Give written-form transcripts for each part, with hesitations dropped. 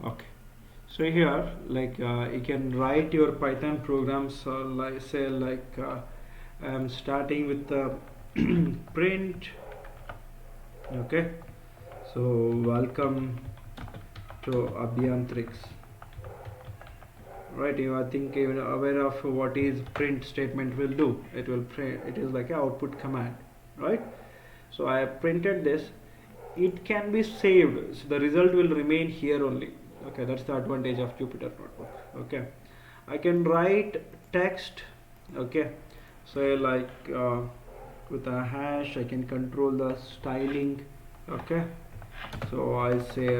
Okay, so here you can write your Python programs, like say I'm starting with the print. Okay, so welcome to Abhiyantriks. Right, I think you're aware of what is print statement will do. It will print, it is like an output command, right? So I have printed this. It can be saved, so the result will remain here only. Okay, that's the advantage of Jupyter Notebook. Okay, I can write text. Okay, so with a hash I can control the styling. Okay, so I say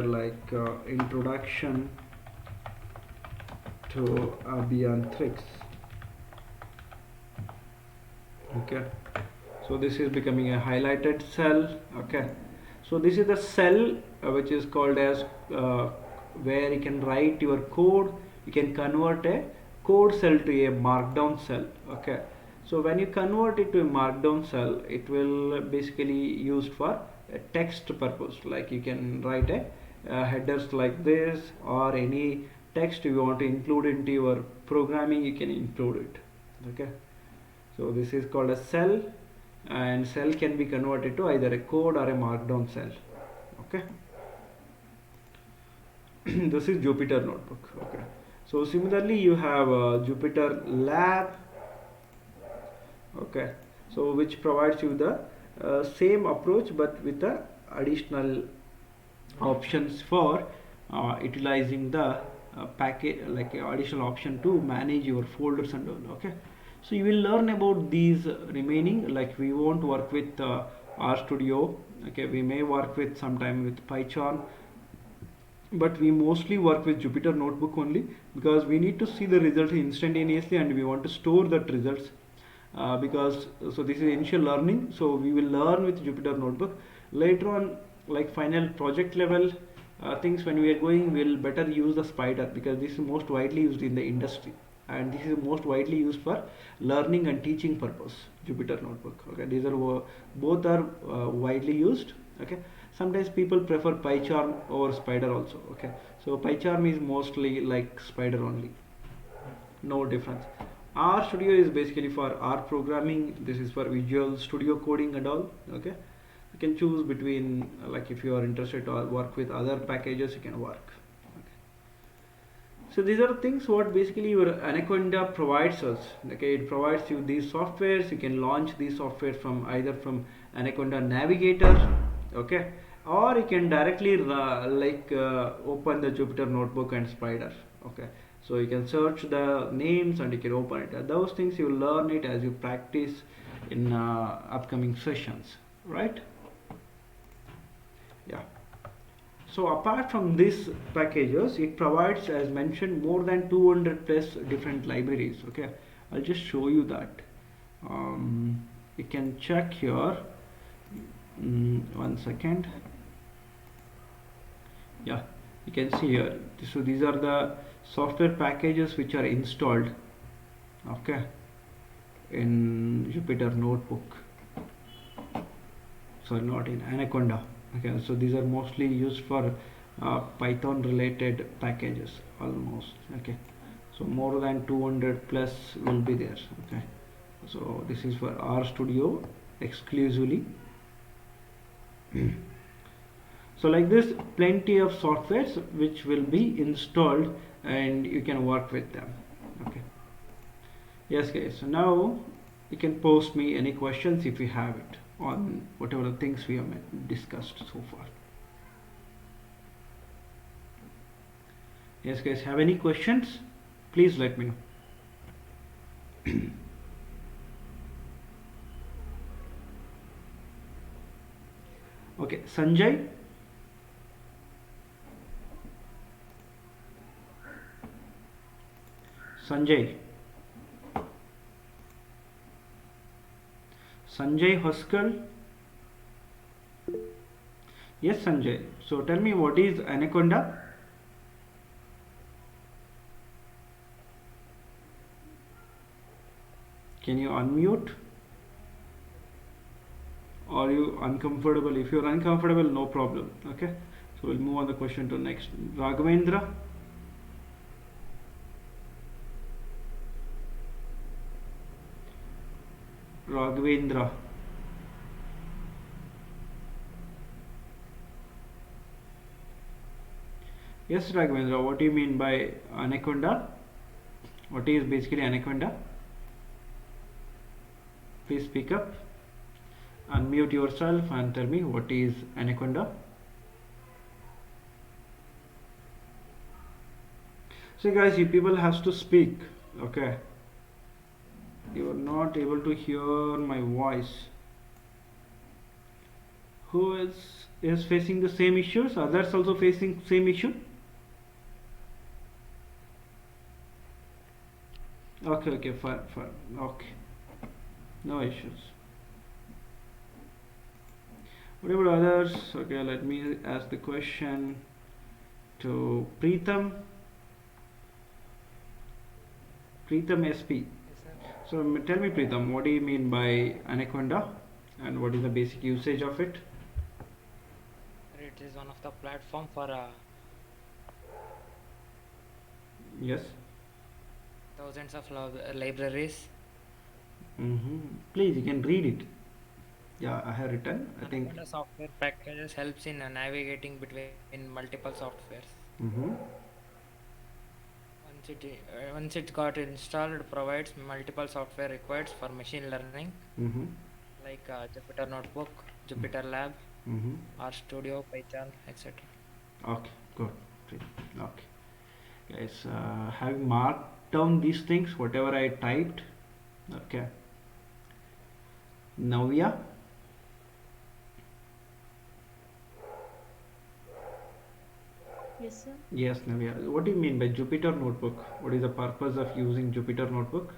introduction to Abhiyantriks. Okay, so this is becoming a highlighted cell. Okay, so this is the cell which is called as where you can write your code. You can convert a code cell to a markdown cell. Okay, so when you convert it to a markdown cell, it will basically used for a text purpose. Like you can write a headers like this, or any text you want to include into your programming, you can include it. Okay, so this is called a cell, and cell can be converted to either a code or a markdown cell. Okay. This is Jupyter Notebook. Okay, so similarly you have Jupyter Lab. Okay, so which provides you the same approach but with the additional options for utilizing the package, like additional option to manage your folders and all. Okay, so you will learn about these remaining. Like we won't work with RStudio. Okay, we may work with sometime with PyCharm, but we mostly work with Jupyter Notebook only, because we need to see the result instantaneously and we want to store that results. Because so this is initial learning, so we will learn with Jupyter Notebook. Later on, like final project level things, when we are going, we'll better use the Spider, because this is most widely used in the industry, and this is most widely used for learning and teaching purpose. Jupyter Notebook. Okay, these are both are widely used. Okay, sometimes people prefer PyCharm over Spider also. Okay, so PyCharm is mostly like Spider only, no difference. R Studio is basically for R programming. This is for Visual Studio coding and all. Okay, you can choose between, like if you are interested to work with other packages, you can work. Okay. So these are things what basically your Anaconda provides us. Okay, it provides you these softwares. You can launch these software from either from Anaconda Navigator. Okay, or you can directly open the Jupyter Notebook and Spider. Okay, so you can search the names and you can open it. Those things you learn it as you practice in upcoming sessions, right? Yeah. So apart from these packages, it provides, as mentioned, more than 200 plus different libraries. Okay, I'll just show you that. You can check here. 1 second. Yeah, you can see here. So these are the software packages which are installed. Okay, in Jupyter Notebook. So not in Anaconda. Okay, so these are mostly used for Python related packages almost. Okay, so more than 200 plus will be there. Okay, so this is for RStudio exclusively. So like this, plenty of softwares which will be installed and you can work with them. Okay, yes guys, so now you can post me any questions if you have it on whatever the things we have discussed so far. Yes guys, have any questions, please let me know. Okay, Sanjay. Sanjay Hoskal. Yes, Sanjay. So tell me, what is Anaconda? Can you unmute? Are you uncomfortable? If you're uncomfortable, no problem. Okay, So we'll move on the question to next. Raghavendra. Raghavendra. Yes, Raghavendra, what do you mean by Anaconda? What is basically Anaconda? Please speak up. Unmute yourself and tell me what is Anaconda. So guys, you people has to speak. Okay. You are not able to hear my voice. Who is facing the same issues? Others also facing same issue? Okay, fine. Okay. No issues. What about others? Okay, let me ask the question to Preetham. Preetham SP. Yes, sir. So tell me, Preetham, what do you mean by Anaconda and what is the basic usage of it? It is one of the platform for Yes. thousands of libraries. Please, you can read it. Yeah, I have written. I think. Anaconda software packages helps in navigating between multiple softwares. Mm-hmm. Once it got installed, provides multiple software required for machine learning, Mm-hmm. like Jupyter Notebook, Jupyter Lab, Mm-hmm. R Studio, Python, etc. Okay, good. Okay. Guys, have you marked down these things, whatever I typed? Okay. Navya? Yes, sir. Yes, Navya. What do you mean by Jupyter Notebook? What is the purpose of using Jupyter Notebook?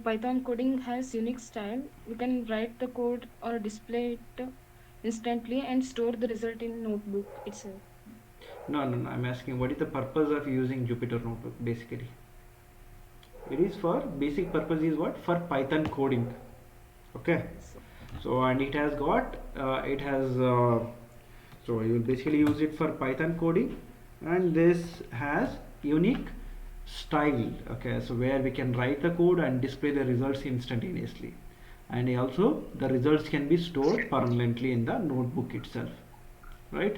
Python coding has unique style. We can write the code or display it instantly and store the result in notebook itself. No. I'm asking what is the purpose of using Jupyter Notebook basically? It is for basic purpose is what? For Python coding. Okay. Yes, sir. So and it has got so you will basically use it for Python coding, and this has unique style. Okay, so where we can write the code and display the results instantaneously, and also the results can be stored permanently in the notebook itself, right?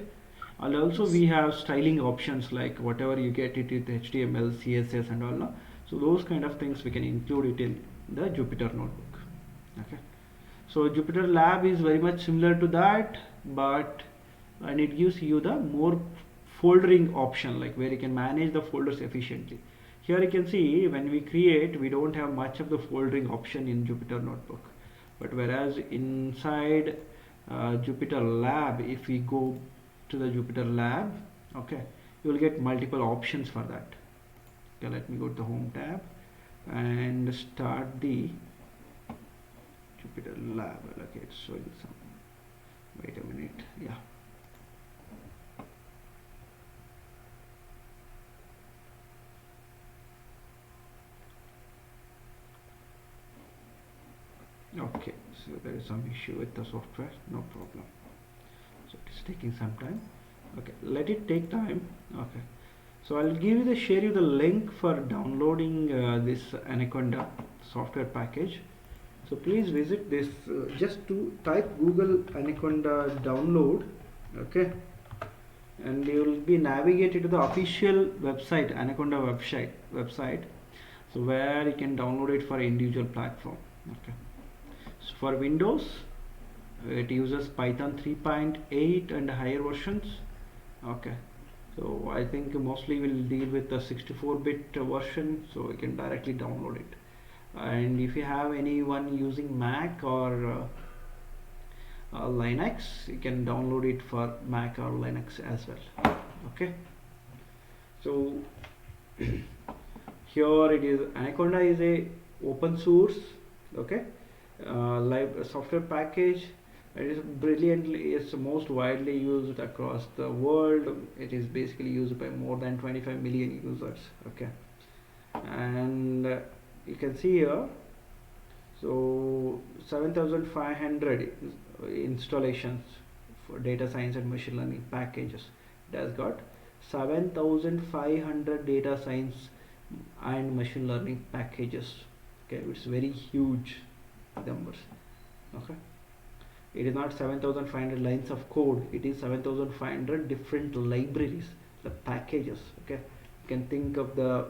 And also Yes. we have styling options like whatever you get it with HTML, CSS and all. No? So those kind of things we can include it in the Jupyter notebook. Okay. So Jupyter Lab is very much similar to that, but and it gives you the more foldering option, like where you can manage the folders efficiently. Here you can see when we create, we don't have much of the foldering option in Jupyter Notebook, but whereas inside Jupyter Lab, if we go to the Jupyter Lab, okay, you will get multiple options for that. Okay, let me go to the Home tab and start the Jupyter Lab. Okay, it's showing some. Wait a minute. Yeah. Okay, so there is some issue with the software. No problem. So it is taking some time. Okay, let it take time. Okay. So I'll share you the link for downloading this Anaconda software package. So please visit this. Just to type Google Anaconda download. Okay, and you will be navigated to the official website, Anaconda website. So where you can download it for individual platform. Okay. So for Windows, it uses Python 3.8 and higher versions. Okay. So I think mostly we'll deal with the 64-bit version, so you can directly download it. And if you have anyone using Mac or Linux, you can download it for Mac or Linux as well. Okay. So here it is. Anaconda is a open source. Okay. Live software package. It is brilliantly, it's most widely used across the world. It is basically used by more than 25 million users. Okay, and you can see here, so 7,500 installations data science and machine learning packages. It has got 7500 data science and machine learning packages. Okay, it's very huge numbers. Okay, it is not 7500 lines of code, it is 7500 different libraries, the packages. Okay, you can think of the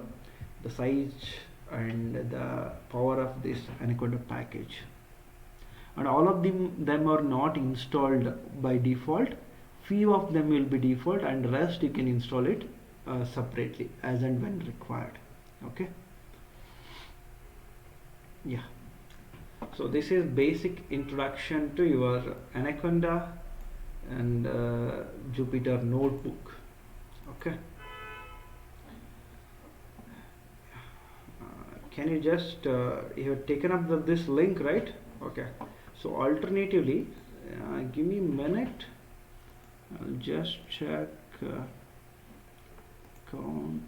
size and the power of this Anaconda package. And all of them are not installed by default. Few of them will be default, and rest you can install it separately as and when required. Okay, yeah. So this is basic introduction to your Anaconda and Jupyter notebook. Okay, can you just you have taken up this link, right? Okay, so alternatively, give me a minute, I'll just check count.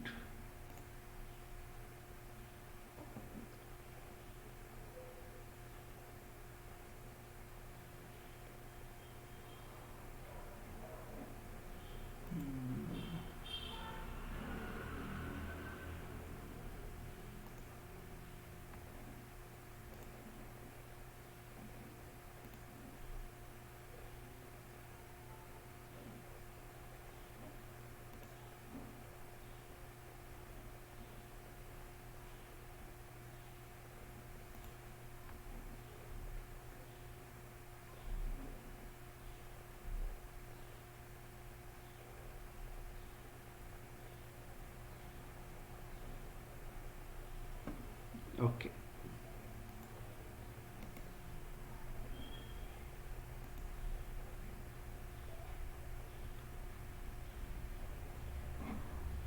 Okay,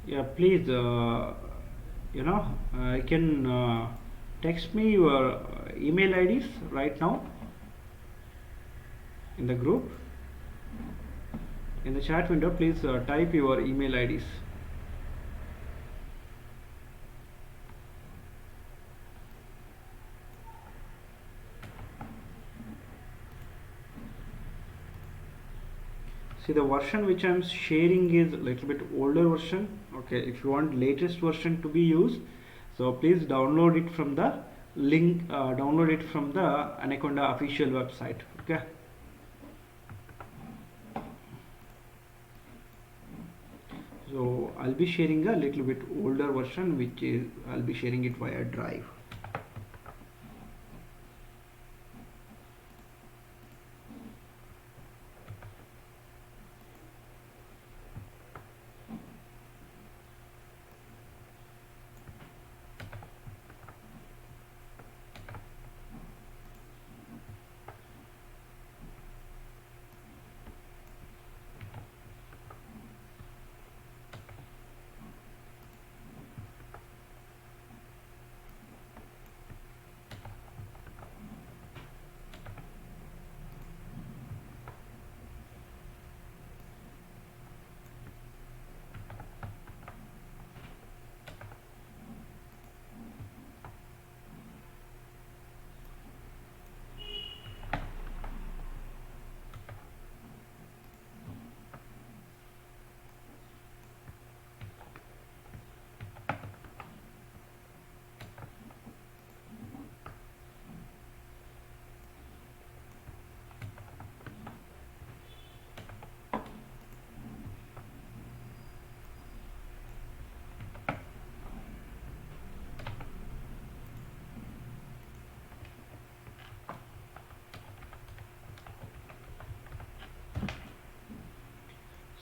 yeah, please, you can text me your email IDs right now in the group, in the chat window. Please type your email IDs. See, the version which I'm sharing is a little bit older version. Okay, if you want latest version to be used, so please download it from the link, download it from the Anaconda official website. Okay, so I'll be sharing a little bit older version, which is I'll be sharing it via Drive.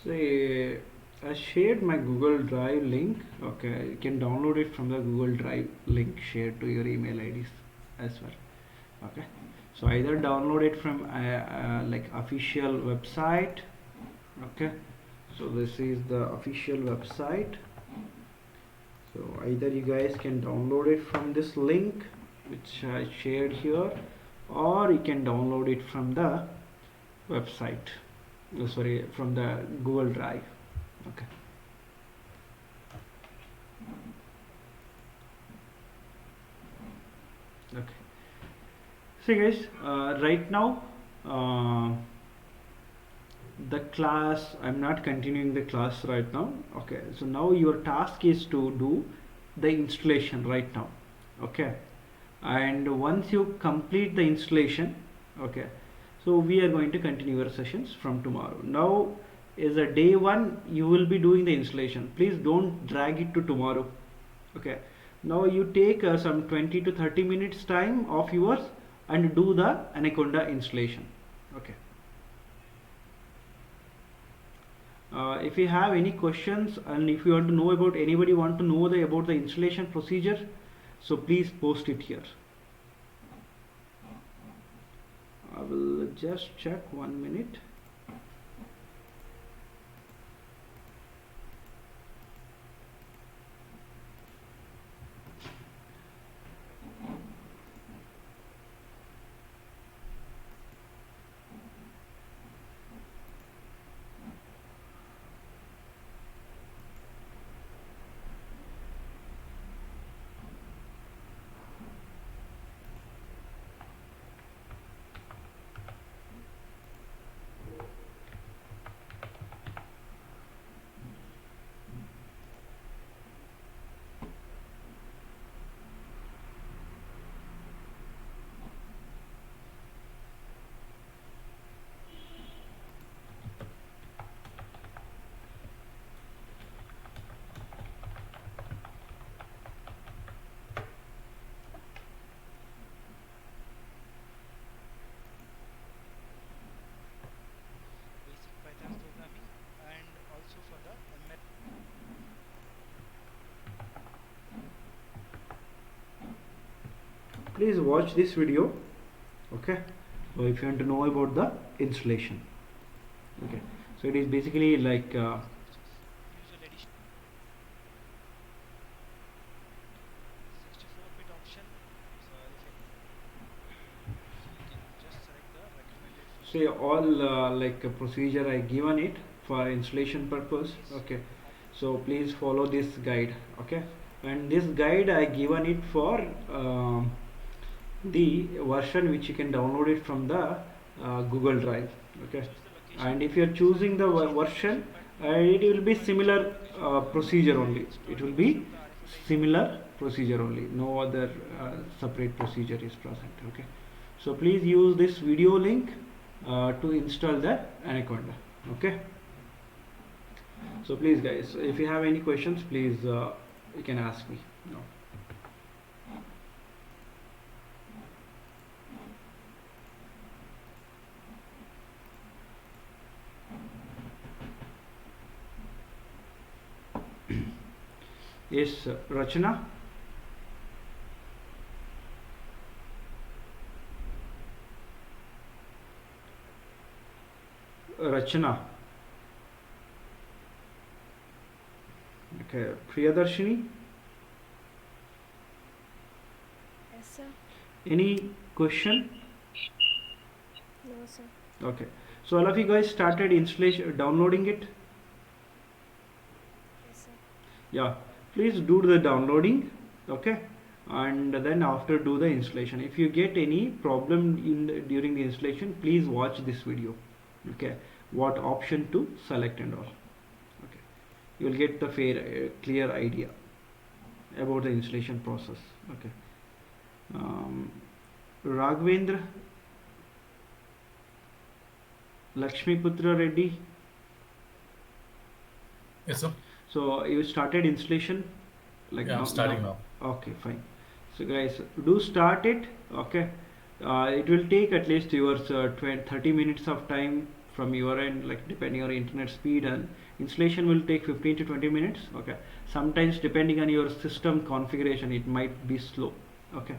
See, I shared my Google Drive link. Okay, you can download it from the Google Drive link shared to your email IDs as well. Okay, so either download it from like official website. Okay, so this is the official website. So either you guys can download it from this link which I shared here, or you can download it from the website. Sorry, from the Google Drive. Okay, okay. See guys, right now the class, I'm not continuing the class right now. Okay, so now your task is to do the installation right now. Okay, and once you complete the installation, okay, so we are going to continue our sessions from tomorrow. Now is a day one, you will be doing the installation. Please don't drag it to tomorrow. Okay, now you take some 20 to 30 minutes time of yours and do the Anaconda installation. Okay. If you have any questions, and if you want to know about, anybody want to know about the installation procedure, so please post it here. I will just check 1 minute. basic Python programming, and also for the ML. Please watch this video. Okay, so if you want to know about the installation. Okay, so it is basically like Visual Edition 64-bit option. So you can just select the recommended feature. say all like a procedure I given it for installation purpose. Okay, so please follow this guide. Okay, and this guide I given it for the version which you can download it from the Google Drive. Okay, Choose the location. and if you are choosing the version, it will be similar procedure only. It will be Of the RFID similar procedure only, no other separate procedure is present. Okay, so please use this video link to install the Anaconda. Okay, so please guys, if you have any questions, please you can ask me. No. Yes, Rachana. Rachana. Okay, Priyadarshini. Yes, sir. Any question? No, sir. Okay, so all of you guys started installation, downloading it. Yes, sir. Yeah, please do the downloading. Okay, and then after do the installation. If you get any problem during the installation, please watch this video. Okay, what option to select and all. Okay, you will get the clear idea about the installation process. Okay, Raghavendra, Lakshmi Putra Reddy. Yes, sir. So you started installation like Yeah, I'm starting now. Okay, fine. So guys, do start it. Okay, it will take at least yours 30 minutes of time from your end, like depending on your internet speed, and installation will take 15 to 20 minutes. Okay, sometimes depending on your system configuration, it might be slow. Okay,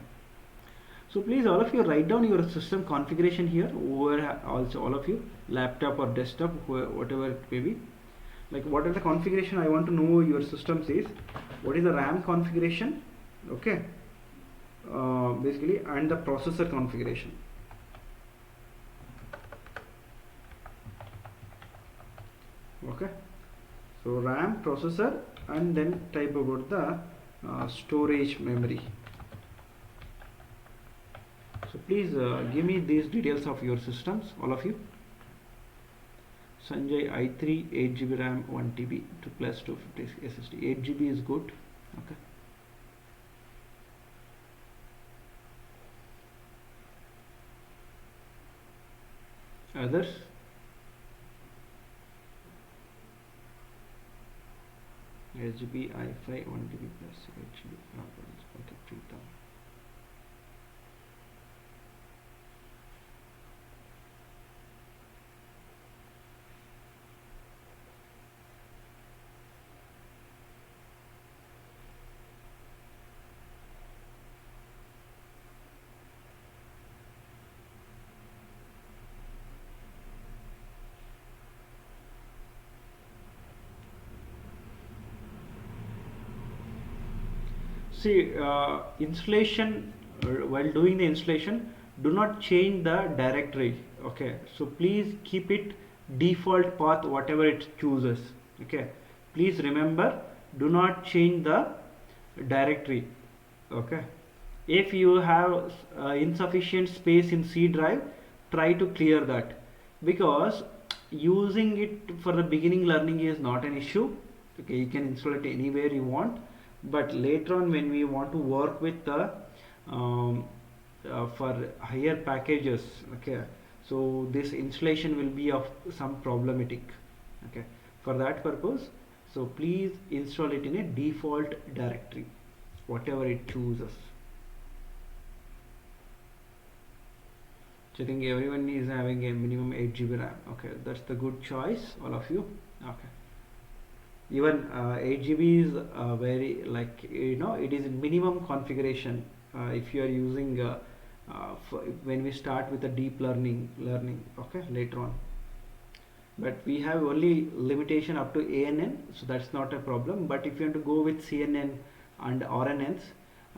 so please all of you write down your system configuration here, or also all of you, laptop or desktop, whatever it may be. Like what is the configuration I want to know your system says. What is the RAM configuration? Okay, basically, and the processor configuration. Okay, so RAM, processor, and then type about the storage memory. So please give me these details of your systems, all of you. Sanjay, i3 8 GB RAM 1 TB to plus 250 SSD. 8 GB is good. Okay. Others? SGB i5 1 TB plus 8 GB. Okay, 3000. See, installation, while doing the installation, do not change the directory. Okay, so please keep it default path whatever it chooses. Okay, please remember, do not change the directory. Okay, if you have insufficient space in C drive, try to clear that, because using it for the beginning learning is not an issue. Okay, you can install it anywhere you want, but later on when we want to work with the for higher packages, okay, so this installation will be of some problematic. Okay, for that purpose, so please install it in a default directory whatever it chooses. So I think everyone is having a minimum 8 GB RAM. Okay, that's the good choice, all of you. Okay, even 8 GB is very, like, it is minimum configuration if you are using when we start with the deep learning, okay, later on. But we have only limitation up to ANN, so that's not a problem. But if you want to go with CNN and RNNs,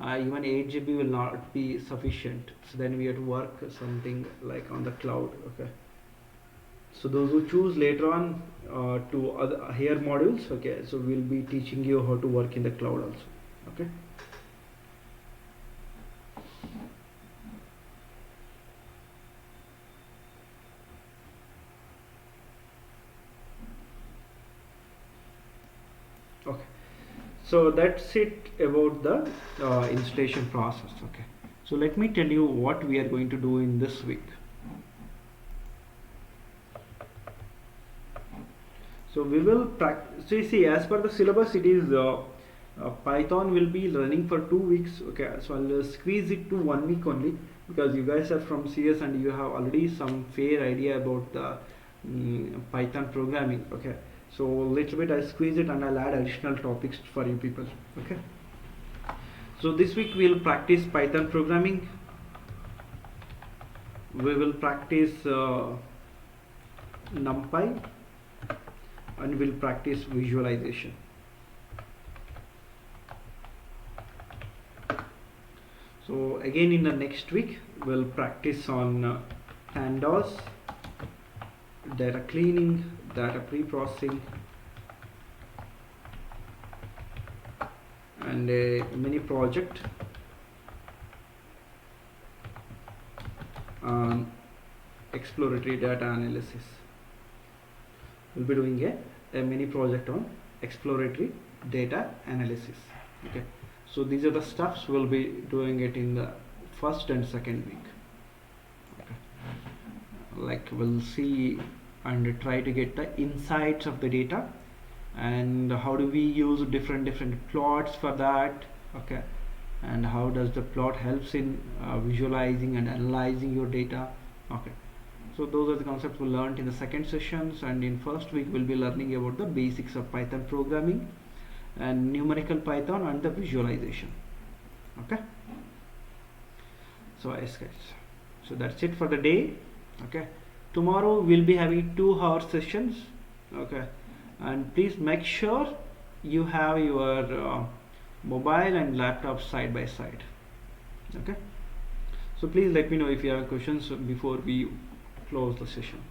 even 8 GB will not be sufficient. So then we have to work something like on the cloud. Okay, so those who choose later on to other higher modules, okay, so we'll be teaching you how to work in the cloud also. Okay. Okay, so that's it about the installation process. Okay, so let me tell you what we are going to do in this week. So we will practice. So you see, as per the syllabus, it is Python will be learning for 2 weeks. Okay, so I'll squeeze it to 1 week only, because you guys are from CS and you have already some fair idea about the Python programming. Okay, so little bit I squeeze it and I'll add additional topics for you people. Okay, so this week we'll practice Python programming. We will practice NumPy, and we'll practice visualization. So again in the next week we'll practice on pandas, data cleaning, data pre-processing, and a mini project on exploratory data analysis. We'll be doing a mini project on exploratory data analysis. Okay, so these are the stuffs we'll be doing it in the first and second week. Okay, like we'll see and try to get the insights of the data, and how do we use different plots for that. Okay, and how does the plot helps in visualizing and analyzing your data. Okay, so those are the concepts we learned in the second sessions, and in first week we'll be learning about the basics of Python programming and numerical Python and the visualization. Okay, so yes guys, so that's it for the day. Okay, tomorrow we'll be having 2-hour sessions. Okay, and please make sure you have your mobile and laptop side by side. Okay, so please let me know if you have questions before we close the session.